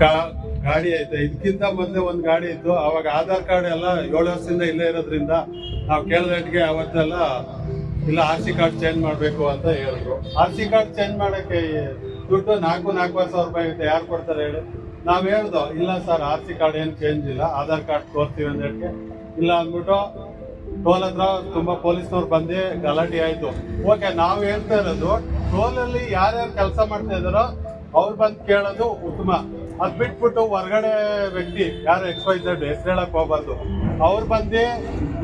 ಗಾಡಿ ಐತೆ. ಇದಕ್ಕಿಂತ ಮೊದಲೇ ಒಂದು ಗಾಡಿ ಇತ್ತು, ಅವಾಗ ಆಧಾರ್ ಕಾರ್ಡ್ ಎಲ್ಲ 7 ವರ್ಷದಿಂದ ಇಲ್ಲೇ ಇರೋದ್ರಿಂದ ನಾವು ಕೇಳಿದಟ್ಟಿಗೆ ಅವತ್ತೆಲ್ಲ ಇಲ್ಲ RC ಕಾರ್ಡ್ ಚೇಂಜ್ ಮಾಡಬೇಕು ಅಂತ ಹೇಳಿದ್ರು. RC ಕಾರ್ಡ್ ಚೇಂಜ್ ಮಾಡಕ್ಕೆ ದುಡ್ಡು 4,000 ರೂಪಾಯಿ ಆಗುತ್ತೆ, ಯಾರು ಕೊಡ್ತಾರೆ ಹೇಳಿ? ನಾವ್ ಹೇಳ್ದೋ ಇಲ್ಲ ಸರ್ RC ಕಾರ್ಡ್ ಏನು ಚೇಂಜ್ ಇಲ್ಲ, ಆಧಾರ್ ಕಾರ್ಡ್ ತೋರ್ತೀವಿ ಅಂದಕ್ಕೆ ಇಲ್ಲ ಅಂದ್ಬಿಟ್ಟು ಟೋಲ್ ಹತ್ರ ತುಂಬಾ ಪೊಲೀಸ್ನವ್ರು ಬಂದು ಗಲಾಟೆ ಆಯ್ತು. ಓಕೆ, ನಾವು ಹೇಳ್ತಾ ಇರೋದು ಟೋಲಲ್ಲಿ ಯಾರ್ಯಾರು ಕೆಲಸ ಮಾಡ್ತಾ ಇದಾರೋ ಅವ್ರು ಬಂದು ಕೇಳೋದು ಉತ್ತಮ. ಅದ್ ಬಿಟ್ಬಿಟ್ಟು ಹೊರಗಡೆ ವ್ಯಕ್ತಿ ಯಾರು XYZ ಹೆಸರು ಹೇಳಕ್ ಹೋಗ್ಬಾರ್ದು. ಅವ್ರು ಬಂದು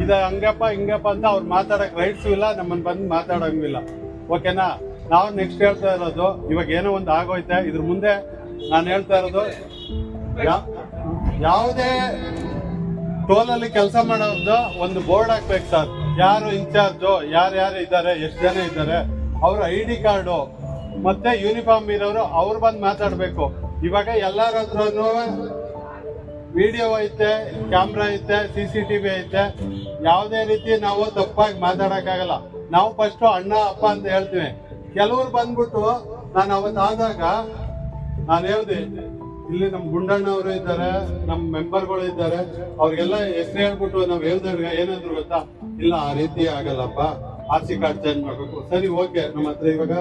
ಇದ ಹಂಗಪ್ಪ ಹಿಂಗಪ್ಪ ಅಂತ ಅವ್ರು ಮಾತಾಡಕ್ ರೈಟ್ಸು ಇಲ್ಲ, ನಮ್ಮನ್ನ ಬಂದು ಮಾತಾಡಂಗಿಲ್ಲ. ಓಕೆನಾ? ನಾವು ನೆಕ್ಸ್ಟ್ ಹೇಳ್ತಾ ಇರೋದು, ಇವಾಗ ಏನೋ ಒಂದು ಆಗೋಯ್ತೆ, ಇದ್ರ ಮುಂದೆ ನಾನು ಹೇಳ್ತಾ ಇರೋದು ಯಾವುದೇ ಟೋಲಲ್ಲಿ ಕೆಲಸ ಮಾಡೋದು ಒಂದು ಬೋರ್ಡ್ ಹಾಕ್ಬೇಕು ಸರ್. ಯಾರು ಇನ್ಚಾರ್ಜು, ಯಾರ್ಯಾರು ಇದ್ದಾರೆ, ಎಷ್ಟು ಜನ ಇದ್ದಾರೆ, ಅವ್ರ ID ಕಾರ್ಡು ಮತ್ತೆ ಯೂನಿಫಾರ್ಮ್ ಇರೋರು ಅವ್ರು ಬಂದು ಮಾತಾಡ್ಬೇಕು. ಇವಾಗ ಎಲ್ಲರ ಹತ್ರನೂ ವಿಡಿಯೋ ಐತೆ, ಕ್ಯಾಮ್ರಾ ಐತೆ, CCTV ಐತೆ. ಯಾವುದೇ ರೀತಿ ನಾವು ತಪ್ಪಾಗಿ ಮಾತಾಡಕ್ಕಾಗಲ್ಲ. ನಾವು ಫಸ್ಟ್ ಅಣ್ಣ ಅಪ್ಪ ಅಂತ ಹೇಳ್ತೀವಿ. ಕೆಲವ್ರು ಬಂದ್ಬಿಟ್ಟು ನಾನು ಅವತ್ತಾದಾಗ ನಾನು ಹೇಳ್ದೆ, ಇಲ್ಲಿ ನಮ್ ಗುಂಡಣ್ಣ ಅವರು ಇದ್ದಾರೆ, ನಮ್ ಮೆಂಬರ್ಗಳು ಇದ್ದಾರೆ, ಅವ್ರಿಗೆಲ್ಲ ಹೆಸರು ಹೇಳ್ಬಿಟ್ಟು ನಾವ್ ಹೇಳ್ದಾಗ ಏನಾದ್ರು ಗೊತ್ತಾ, ಇಲ್ಲ ಆ ರೀತಿ ಆಗಲ್ಲಪ್ಪ, RC ಕಾರ್ಡ್ ಚೇಂಜ್ ಮಾಡ್ಬೇಕು. ಸರಿ, ಓಕೆ, ನಮ್ಮ ಹತ್ರ ಇವಾಗ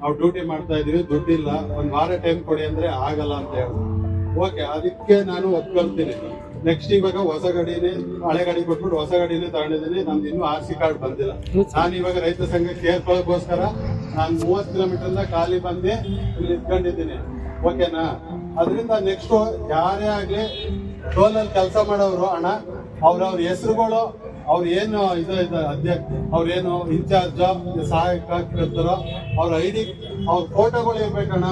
ನಾವು ಡ್ಯೂಟಿ ಮಾಡ್ತಾ ಇದೀವಿ, ದುಡ್ಡಿಲ್ಲ, ಒಂದ್ ವಾರ ಟೈಮ್ ಕೊಡಿ ಅಂದ್ರೆ ಆಗಲ್ಲ ಅಂತ ಹೇಳಿದ್ರು. ಓಕೆ, ಅದಕ್ಕೆ ನಾನು ಒಪ್ಕೊಳ್ತೀನಿ. ನೆಕ್ಸ್ಟ್ ಇವಾಗ ಹೊಸ ಗಾಡಿನೇ, ಹಳೆ ಗಾಡಿ ಕೊಟ್ಬಿಟ್ಟು ಹೊಸ ಗಾಡಿನೇ ತಗೊಂಡಿದ್ದೀನಿ. ನಮ್ದು ಇನ್ನೂ RC ಕಾರ್ಡ್ ಬಂದಿಲ್ಲ. ನಾನು ಇವಾಗ ರೈತ ಸಂಘ ಕೇಳ್ಕೊಳ್ಳೋಕೋಸ್ಕರ ನಾನು 30 ಕಿಲೋಮೀಟರ್ ಖಾಲಿ ಬಂದು ಇಲ್ಲಿ ಇಟ್ಕೊಂಡಿದ್ದೀನಿ. ಓಕೆನಾ? ಅದರಿಂದ ನೆಕ್ಸ್ಟ್ ಯಾರೇ ಆಗ್ಲಿ ಟೋಲಲ್ಲಿ ಕೆಲಸ ಮಾಡೋರು ಅಣ್ಣ, ಅವ್ರವ್ರ ಹೆಸರುಗಳು, ಅವ್ರ ಏನು ಅವ್ರೇನು ಇನ್ಚಾರ್ಜ್ ಸಹಾಯಕ ಇರ್ತಾರೋ ಅವ್ರ ID, ಅವ್ರ ಫೋಟೋಗಳು ಇರ್ಬೇಕಣ್ಣ.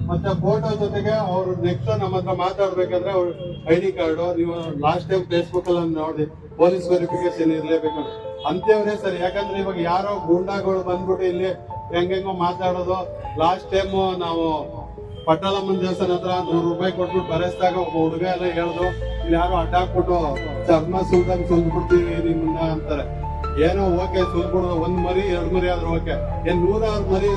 ಮತ್ತೆ ಫೋಟೋ ಜೊತೆಗೆ ಅವ್ರು ನೆಕ್ಸ್ಟ್ ನಮ್ಮ ಹತ್ರ ಮಾತಾಡ್ಬೇಕಾದ್ರೆ ಅವ್ರ ID ಕಾರ್ಡು, ನೀವು ಲಾಸ್ಟ್ ಟೈಮ್ ಫೇಸ್ಬುಕ್ ಅಲ್ಲಿ ನೋಡಿ ಪೊಲೀಸ್ ವೆರಿಫಿಕೇಶನ್ ಇರ್ಲೇಬೇಕು ಅಂತೇವ್ರೆ ಸರ್. ಯಾಕಂದ್ರೆ ಇವಾಗ ಯಾರೋ ಗೂಂಡಾಗಳು ಬಂದ್ಬಿಟ್ಟು ಇಲ್ಲಿ ಹೆಂಗೆಂಗೋ ಮಾತಾಡೋದು. ಲಾಸ್ಟ್ ಟೈಮ್ ನಾವು ಪಟ್ಟಲಮ್ಮನ ದೇವಸ್ಥಾನ ಹತ್ರ 100 ರೂಪಾಯಿ ಕೊಟ್ಬಿಟ್ಟು ಬರೆಸ್ದಾಗ ಒಬ್ಬ ಹುಡುಗ ಎಲ್ಲ ಹೇಳ್ದು, ಇಲ್ಲಿ ಯಾರು ಅಡ್ಡಾಕ್ಬಿಟ್ಟು ಚರ್ಮ ಸುಲ್ಬಿಡ್ತೀವಿ ನಿಮ್ಮನ್ನ ಅಂತಾರೆ. ಏನೋ ಓಕೆ, ಸುಲ್ಬಿಡೋದು, 1 ಮರಿ 2 ಮರಿ ಆದ್ರೂ ಓಕೆ, ಏನ್ 100 ಮರಿ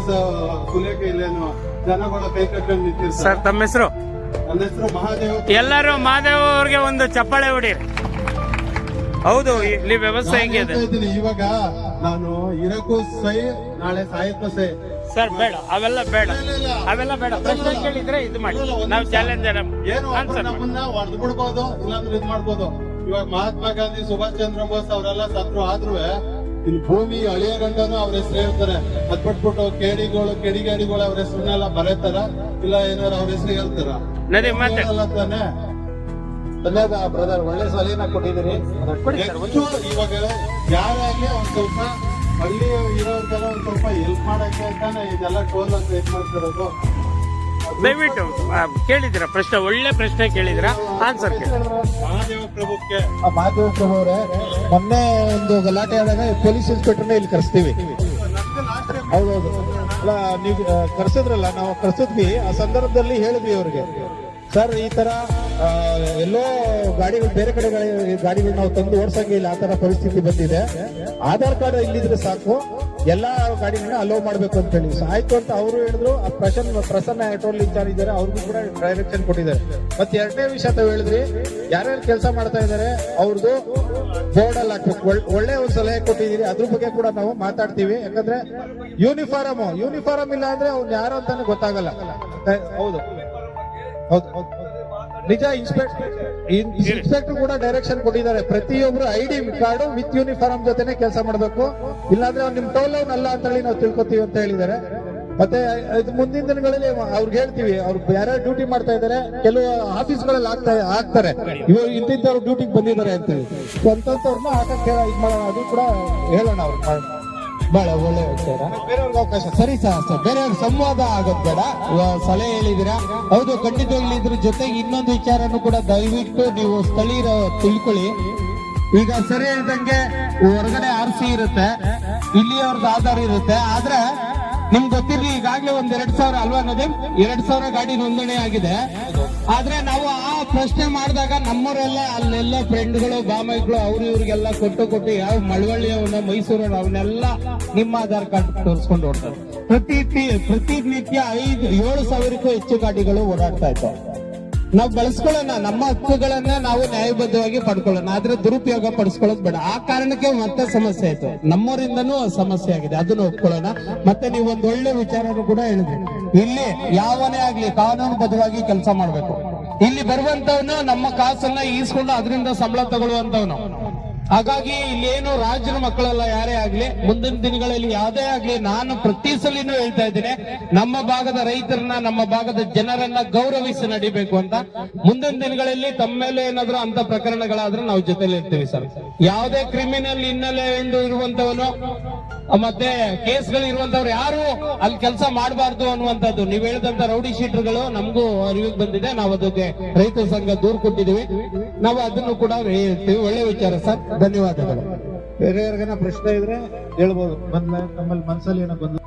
ಸುಲಿಯಕ್ಕೆ ಇಲ್ಲೇನು ಜನಗಳ ಕೈ ಕಟ್ಕೊಂಡು ನಿಂತಿರ್ತಾರೆ. ಸರ್, ತಮ್ಮ ಹೆಸರು? ನನ್ನ ಹೆಸರು ಮಹಾದೇವ್. ಎಲ್ಲರೂ ಮಹಾದೇವ್ ಅವ್ರಿಗೆ ಒಂದು ಚಪ್ಪಾಳೆ ಹೊಡೀರಿ. ಹೌದು, ಇಲ್ಲಿ ವ್ಯವಸ್ಥೆ ಹೆಂಗಿದೆ? ಇವಾಗ ನಾನು ಇರಕ್ಕೂ ಸೈ, ನಾಳೆ ಸಾಯಕ್ಕೂ ಸೈ. ಸರ್ ಬೇಡ, ಅವೆಲ್ಲ ಬೇಡ, ಅವೆಲ್ಲ ಬೇಡ. ಪ್ರಶ್ನೆ ಕೇಳಿದ್ರೆ ಇದು ಮಾಡಿ, ನಾವು ಚಾಲೆಂಜ್ ನಮ್ಮನ್ನ ಹೊಡೆದು ಬಿಡ್ಬೋದು, ಇಲ್ಲಾಂದ್ರೆ ಇದು ಮಾಡ್ಬೋದು. ಇವಾಗ ಮಹಾತ್ಮ ಗಾಂಧಿ, ಸುಭಾಷ್ ಚಂದ್ರ ಬೋಸ್ ಅವರೆಲ್ಲ ಸತ್ರು ಆದ್ರೂ ಇಲ್ಲಿ ಭೂಮಿ ಅಳಿಯ ಗಂಟನು ಅವ್ರ ಹೆಸರು ಹೇಳ್ತಾರೆ. ಅದ್ ಬಿಟ್ಬಿಟ್ಟು ಕೆಡಿಗಾಡಿಗಳು ಅವ್ರ ಹೆಸರನ್ನೆಲ್ಲ ಬರೀತಾರ, ಇಲ್ಲ ಏನಾರ ಅವ್ರ ಹೆಸರು ಹೇಳ್ತಾರ. ತಾನೆ ಬ್ರದರ್, ಒಳ್ಳೆ ಸಲಹೆನ ಕೊಟ್ಟಿದ್ದೀರಿ. ಇವಾಗ ಯಾರಾಗ್ಲಿ ಒಂದ್ ಸ್ವಲ್ಪ ಹಳ್ಳಿ ಇರೋರ್ಗೆಲ್ಲ ಒಂದ್ ಸ್ವಲ್ಪ ಹೆಲ್ಪ್ ಮಾಡಕ್ಕೆ ಅಂತಾನೆ ಇದೆಲ್ಲ ಟೋಲ್ ಅಂತ ಇದು ಮಾಡ್ತಿರೋದು. ದಯವಿಟ್ಟು ಕೇಳಿದಿರ ಪ್ರಶ್ನೆ, ಒಳ್ಳೆ ಪ್ರಶ್ನೆ ಕೇಳಿದಿರ, ಆನ್ಸರ್ ಮಹಾದೇವ ಪ್ರಭುಕ್ಕೆ. ಮಹಾದೇವ ಪ್ರಭು ಅವರೇ, ಮೊನ್ನೆ ಒಂದು ಗಲಾಟೆ ಆದಾಗ ಪೊಲೀಸ್ ಇನ್ಸ್ಪೆಕ್ಟರ್ನ ಇಲ್ಲಿ ಕರೆಸ್ತೀವಿ. ಹೌದೌದು, ಅಲ್ಲ ನೀವು ಕರ್ಸಿದ್ರಲ್ಲ, ನಾವು ಕರ್ಸಿದ್ವಿ. ಆ ಸಂದರ್ಭದಲ್ಲಿ ಹೇಳಿದ್ವಿ ಅವ್ರಿಗೆ, ಸರ್ ಈ ತರ ಎಲ್ಲೋ ಗಾಡಿಗಳು, ಬೇರೆ ಕಡೆ ಗಾಡಿಗಳು ನಾವು ತಂದು ಓಡಿಸಂಗೆ ಇಲ್ಲ, ಆ ತರ ಪರಿಸ್ಥಿತಿ ಬಂದಿದೆ. ಆಧಾರ್ ಕಾರ್ಡ್ ಇಲ್ಲಿದ್ರೆ ಸಾಕು, ಎಲ್ಲಾ ಗಾಡಿಗಳನ್ನ ಅಲೋ ಮಾಡ್ಬೇಕು ಅಂತ ಹೇಳಿ ಆಯ್ತು ಅಂತ ಅವರು ಹೇಳಿದ್ರು. ಆ ಪ್ರಸನ್ನ ಟೋಲ್ ಇನ್ಚಾರ್ಜ್ ಇದ್ದಾರೆ, ಅವ್ರಿಗೂ ಕೂಡ ಡೈರೆಕ್ಷನ್ ಕೊಟ್ಟಿದ್ದಾರೆ. ಮತ್ತೆ ಎರಡನೇ ವಿಷಯ ತಾವು ಹೇಳಿದ್ರಿ, ಯಾರ್ಯಾರು ಕೆಲಸ ಮಾಡ್ತಾ ಇದಾರೆ ಅವ್ರದ್ದು ಬೋರ್ಡ್ ಅಲ್ಲಿ ಹಾಕ್ಬೇಕು. ಒಳ್ಳೆ ಒಂದು ಸಲಹೆ ಕೊಟ್ಟಿದ್ದೀರಿ, ಅದ್ರ ಬಗ್ಗೆ ಕೂಡ ನಾವು ಮಾತಾಡ್ತೀವಿ. ಯಾಕಂದ್ರೆ ಯೂನಿಫಾರ್ಮ್ ಇಲ್ಲ ಅಂದ್ರೆ ಅವ್ನು ಯಾರು ಅಂತಾನೆ ಗೊತ್ತಾಗಲ್ಲ. ಹೌದು ಹೌದು ನಿಜ. ಇನ್ಸ್ಪೆಕ್ಟರ್ ಕೂಡ ಡೈರೆಕ್ಷನ್ ಕೊಟ್ಟಿದ್ದಾರೆ, ಪ್ರತಿಯೊಬ್ರು ID ಕಾರ್ಡ್ ವಿತ್ ಯೂನಿಫಾರ್ಮ್ ಜೊತೆನೆ ಕೆಲಸ ಮಾಡಬೇಕು, ಇಲ್ಲಾಂದ್ರೆ ನಿಮ್ ಟೋಲ್ ಅಲ್ಲ ಅಂತ ಹೇಳಿ ನಾವು ತಿಳ್ಕೊತೀವಿ ಅಂತ ಹೇಳಿದ್ದಾರೆ. ಮತ್ತೆ ಮುಂದಿನ ದಿನಗಳಲ್ಲಿ ಅವ್ರಿಗೆ ಹೇಳ್ತೀವಿ, ಅವ್ರು ಯಾರ್ಯಾರು ಡ್ಯೂಟಿ ಮಾಡ್ತಾ ಇದಾರೆ, ಕೆಲವು ಆಫೀಸ್ಗಳಲ್ಲಿ ಆಗ್ತಾರೆ, ಇವರು ಇಂತಿಂತವ್ರು ಡ್ಯೂಟಿಗೆ ಬಂದಿದ್ದಾರೆ ಅಂತೇಳಿ, ಅಂತವ್ರನ್ನ ಹಾಕಕ್ಕೆ ಇದು ಮಾಡೋಣ, ಅದು ಕೂಡ ಹೇಳೋಣ ಅವ್ರು. ಬಹಳ ಒಳ್ಳೆ ವಿಚಾರ. ಬೇರೆಯವ್ರಿಗೆ ಅವಕಾಶ. ಸರಿ ಸರ್, ಬೇರೆಯವ್ರ ಸಂವಾದ ಆಗೋದ್ ಬೇಡ, ಸಲಹೆ ಹೇಳಿದಿರಾ. ಹೌದು, ಖಂಡಿತವಾಗ್ಲಿ. ಇದ್ರ ಜೊತೆಗೆ ಇನ್ನೊಂದು ವಿಚಾರನು ಕೂಡ ದಯವಿಟ್ಟು ನೀವು ಸ್ಥಳೀಯರು ತಿಳ್ಕೊಳ್ಳಿ. ಈಗ ಸರಿ ಹೇಳ್ದಂಗೆ ಹೊರಗಡೆ RC ಇರುತ್ತೆ, ಇಲ್ಲಿ ಅವ್ರದ್ದು ಆಧಾರ್ ಇರುತ್ತೆ. ಆದ್ರೆ ನಿಮ್ಗೆ ಗೊತ್ತಿರ್ಲಿ, ಈಗಾಗ್ಲೇ 2,000 ಅಲ್ವಾ ನದೀಮ್, 2,000 ಗಾಡಿ ನೋಂದಣಿ ಆಗಿದೆ. ಆದ್ರೆ ನಾವು ಆ ಪ್ರಶ್ನೆ ಮಾಡಿದಾಗ ನಮ್ಮವರೆಲ್ಲ ಅಲ್ಲೆಲ್ಲ ಫ್ರೆಂಡ್ಗಳು, ಬಾಮೈಗಳು, ಅವ್ರು ಇವ್ರಿಗೆಲ್ಲ ಕೊಟ್ಟು ಯಾವ ಮಳವಳ್ಳಿಯವನ್ನ, ಮೈಸೂರವ್ರು, ಅವನ್ನೆಲ್ಲ ನಿಮ್ಮ ಆಧಾರ್ ಕಾರ್ಡ್ ತೋರಿಸ್ಕೊಂಡು ಓಡ್ತಾರೆ. ಪ್ರತಿನಿತ್ಯ 7,000ಕ್ಕೂ ಹೆಚ್ಚು ಗಾಡಿಗಳು ಓಡಾಡ್ತಾ ಇದ್ದಾವೆ. ನಾವು ಬಳಸ್ಕೊಳ್ಳೋಣ, ನಮ್ಮ ಹಕ್ಕುಗಳನ್ನ ನಾವು ನ್ಯಾಯಬದ್ಧವಾಗಿ ಪಡ್ಕೊಳ್ಳೋಣ, ಆದ್ರೆ ದುರುಪಯೋಗ ಪಡಿಸ್ಕೊಳ್ಳೋದು ಬೇಡ. ಆ ಕಾರಣಕ್ಕೆ ಮತ್ತೆ ಸಮಸ್ಯೆ ಆಯ್ತು, ನಮ್ಮವರಿಂದನೂ ಸಮಸ್ಯೆ ಆಗಿದೆ, ಅದನ್ನು ಒಪ್ಕೊಳ್ಳೋಣ. ಮತ್ತೆ ನೀವು ಒಂದು ಒಳ್ಳೆ ವಿಚಾರನೂ ಕೂಡ ಹೇಳಿದ್ರಿ, ಇಲ್ಲಿ ಯಾವನೇ ಆಗ್ಲಿ ಕಾನೂನುಬದ್ಧವಾಗಿ ಕೆಲಸ ಮಾಡ್ಬೇಕು. ಇಲ್ಲಿ ಬರುವಂತವನು ನಮ್ಮ ಕಾಸನ್ನ ಈಸ್ಕೊಂಡು ಅದರಿಂದ ಸಂಬಳ ತಗೊಳ್ಳುವಂತವನು. ಹಾಗಾಗಿ ಇಲ್ಲೇನು ರಾಜನ ಮಕ್ಕಳೆಲ್ಲ ಯಾರೇ ಆಗ್ಲಿ, ಮುಂದಿನ ದಿನಗಳಲ್ಲಿ ಯಾವ್ದೇ ಆಗ್ಲಿ, ನಾನು ಪ್ರತಿ ಸಲಿನೂ ಹೇಳ್ತಾ ಇದ್ದೀನಿ, ನಮ್ಮ ಭಾಗದ ರೈತರನ್ನ, ನಮ್ಮ ಭಾಗದ ಜನರನ್ನ ಗೌರವಿಸಿ ನಡಿಬೇಕು ಅಂತ. ಮುಂದಿನ ದಿನಗಳಲ್ಲಿ ತಮ್ಮ ಮೇಲೆ ಏನಾದ್ರೂ ಅಂತ ಪ್ರಕರಣಗಳಾದ್ರೂ ನಾವು ಜೊತೆಲಿ ಇರ್ತೀವಿ ಸರ್. ಯಾವುದೇ ಕ್ರಿಮಿನಲ್ ಹಿನ್ನೆಲೆ ಇರುವಂತವನು ಮತ್ತೆ ಕೇಸ್ಗಳು ಇರುವಂತವ್ರು ಯಾರು ಅಲ್ಲಿ ಕೆಲಸ ಮಾಡಬಾರ್ದು ಅನ್ನುವಂಥದ್ದು ನೀವು ಹೇಳಿದಂತ ರೌಡಿ ಶೀಟರ್ಗಳು ನಮಗೂ ಅರಿವಿಗೆ ಬಂದಿದೆ. ನಾವು ಅದಕ್ಕೆ ರೈತ ಸಂಘ ದೂರು ಕೊಟ್ಟಿದ್ದೀವಿ, ನಾವು ಅದನ್ನು ಕೂಡ ಹೇಳ್ತೀವಿ. ಒಳ್ಳೆ ವಿಚಾರ ಸರ್, ಧನ್ಯವಾದಗಳು. ಬೇರೆ ಯಾರಿಗಾನ ಪ್ರಶ್ನೆ ಇದ್ರೆ ಹೇಳ್ಬೋದು, ನಮ್ಮಲ್ಲಿ ಮನಸ್ಸಲ್ಲಿ ಏನೋ ಬಂದು